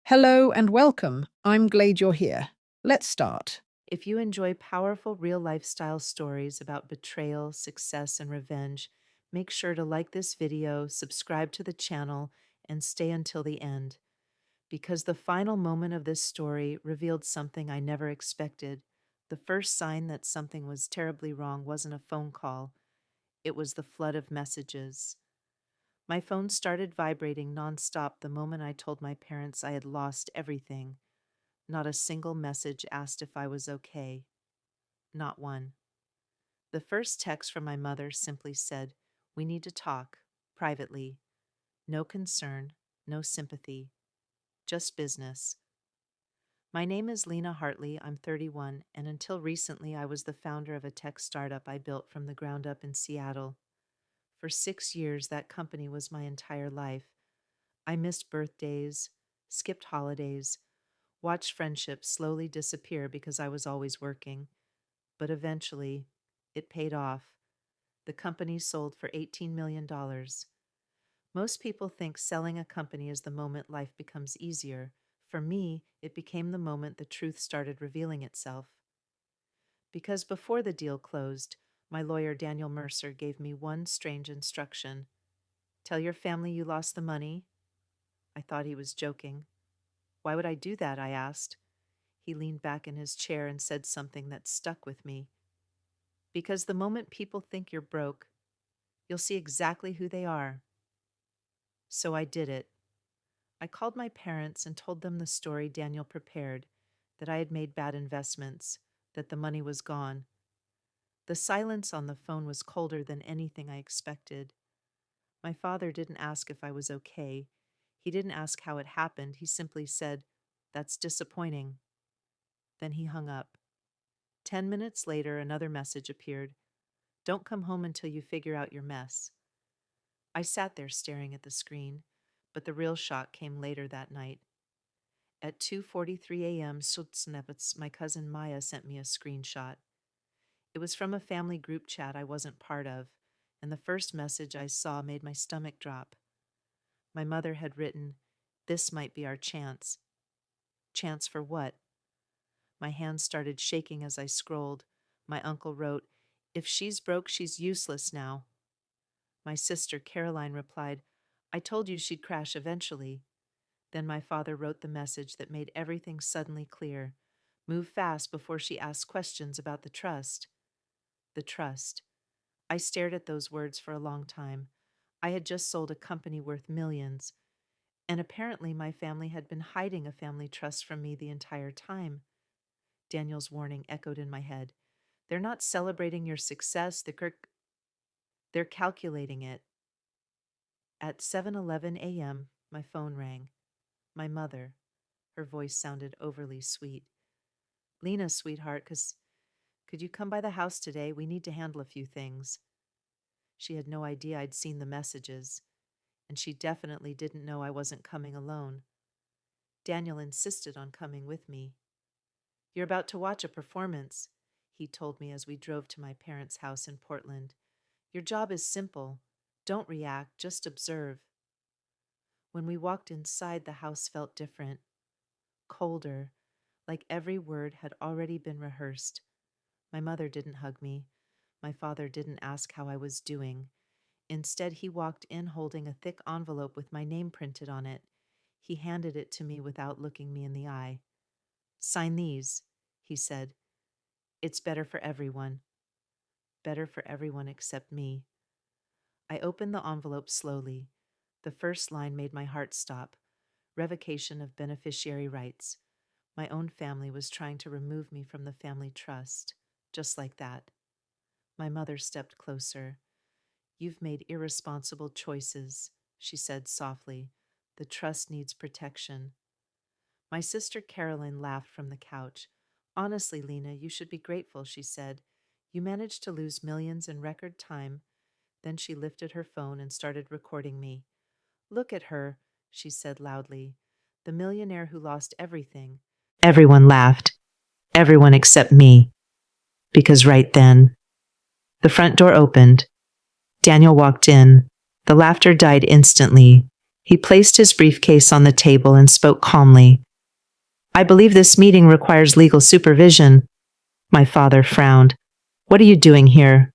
Hello and welcome. I'm glad you're here. Let's start. If you enjoy powerful real lifestyle stories about betrayal, success, and revenge, make sure to like this video, subscribe to the channel, and stay until the end. Because the final moment of this story revealed something I never expected. The first sign that something was terribly wrong wasn't a phone call, it was the flood of messages. My phone started vibrating nonstop the moment I told my parents I had lost everything. Not a single message asked if I was okay. Not one. The first text from my mother simply said, "We need to talk, privately. No concern, no sympathy, just business." My name is Lena Hartley. I'm 31, and until recently, I was the founder of a tech startup I built from the ground up in Seattle. For 6 years, that company was my entire life. I missed birthdays, skipped holidays, watched friendships slowly disappear because I was always working. But eventually, it paid off. The company sold for $18 million. Most people think selling a company is the moment life becomes easier. For me, it became the moment the truth started revealing itself. Because before the deal closed, my lawyer Daniel Mercer gave me one strange instruction. Tell your family you lost the money. I thought he was joking. Why would I do that? I asked. He leaned back in his chair and said something that stuck with me. Because the moment people think you're broke, you'll see exactly who they are. So I did it. I called my parents and told them the story Daniel prepared, that I had made bad investments, that the money was gone. The silence on the phone was colder than anything I expected. My father didn't ask if I was okay. He didn't ask how it happened. He simply said, "That's disappointing." Then he hung up. 10 minutes later, another message appeared. "Don't come home until you figure out your mess." I sat there staring at the screen, but the real shock came later that night. At 2:43 a.m., Sutsnevitz, my cousin Maya, sent me a screenshot. It was from a family group chat I wasn't part of, and the first message I saw made my stomach drop. My mother had written, "This might be our chance." Chance for what? My hands started shaking as I scrolled. My uncle wrote, "If she's broke, she's useless now." My sister Caroline replied, "I told you she'd crash eventually." Then my father wrote the message that made everything suddenly clear. Move fast before she asks questions about the trust. The trust. I stared at those words for a long time. I had just sold a company worth millions, and apparently my family had been hiding a family trust from me the entire time. Daniel's warning echoed in my head. They're not celebrating your success, they're calculating it. At 7:11 a.m., my phone rang. My mother. Her voice sounded overly sweet. "Lena, sweetheart, could you come by the house today? We need to handle a few things." She had no idea I'd seen the messages, and she definitely didn't know I wasn't coming alone. Daniel insisted on coming with me. "You're about to watch a performance," he told me as we drove to my parents' house in Portland. "Your job is simple. Don't react, just observe." When we walked inside, the house felt different, colder, like every word had already been rehearsed. My mother didn't hug me. My father didn't ask how I was doing. Instead, he walked in holding a thick envelope with my name printed on it. He handed it to me without looking me in the eye. "Sign these," he said. "It's better for everyone. Better for everyone except me." I opened the envelope slowly. The first line made my heart stop. Revocation of beneficiary rights. My own family was trying to remove me from the family trust. Just like that. My mother stepped closer. "You've made irresponsible choices," she said softly. "The trust needs protection." My sister Caroline laughed from the couch. "Honestly, Lena, you should be grateful," she said. "You managed to lose millions in record time." Then she lifted her phone and started recording me. "Look at her," she said loudly. "The millionaire who lost everything." Everyone laughed. Everyone except me. Because right then, the front door opened. Daniel walked in. The laughter died instantly. He placed his briefcase on the table and spoke calmly. I believe this meeting requires legal supervision. My father frowned. What are you doing here?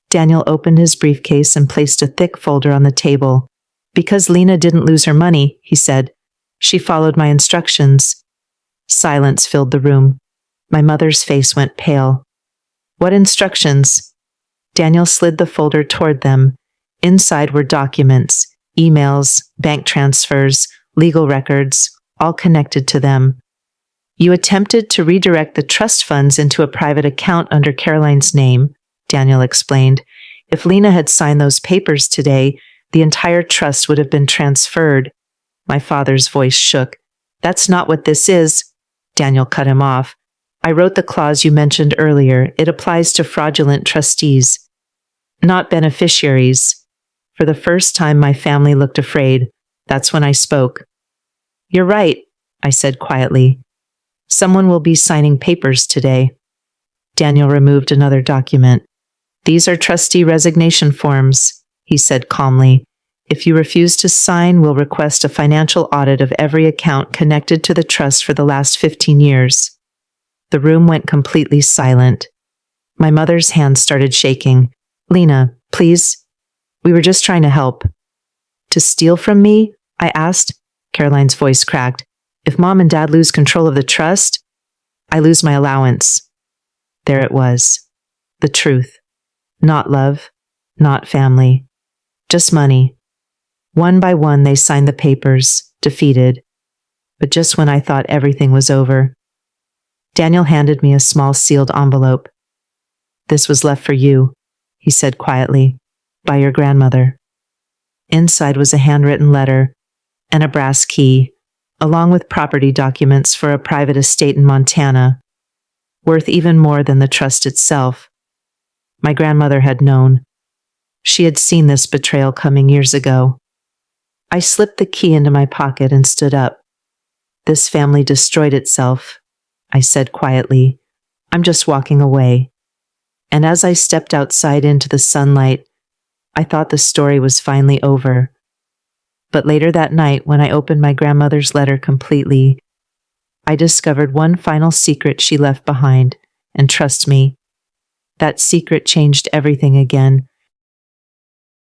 Daniel opened his briefcase and placed a thick folder on the table. Because Lena didn't lose her money, he said. She followed my instructions. Silence filled the room. My mother's face went pale. What instructions? Daniel slid the folder toward them. Inside were documents, emails, bank transfers, legal records, all connected to them. You attempted to redirect the trust funds into a private account under Caroline's name, Daniel explained. If Lena had signed those papers today, the entire trust would have been transferred. My father's voice shook. That's not what this is. Daniel cut him off. I wrote the clause you mentioned earlier. It applies to fraudulent trustees, not beneficiaries. For the first time, my family looked afraid. That's when I spoke. You're right, I said quietly. Someone will be signing papers today. Daniel removed another document. These are trustee resignation forms, he said calmly. If you refuse to sign, we'll request a financial audit of every account connected to the trust for the last 15 years. The room went completely silent. My mother's hands started shaking. Lena, please. We were just trying to help. To steal from me? I asked. Caroline's voice cracked. If Mom and Dad lose control of the trust, I lose my allowance. There it was. The truth. Not love, not family. Just money. One by one, they signed the papers, defeated. But just when I thought everything was over, Daniel handed me a small sealed envelope. This was left for you, he said quietly, by your grandmother. Inside was a handwritten letter and a brass key, along with property documents for a private estate in Montana, worth even more than the trust itself. My grandmother had known. She had seen this betrayal coming years ago. I slipped the key into my pocket and stood up. This family destroyed itself, I said quietly. I'm just walking away. And as I stepped outside into the sunlight, I thought the story was finally over. But later that night, when I opened my grandmother's letter completely, I discovered one final secret she left behind, and trust me, that secret changed everything again.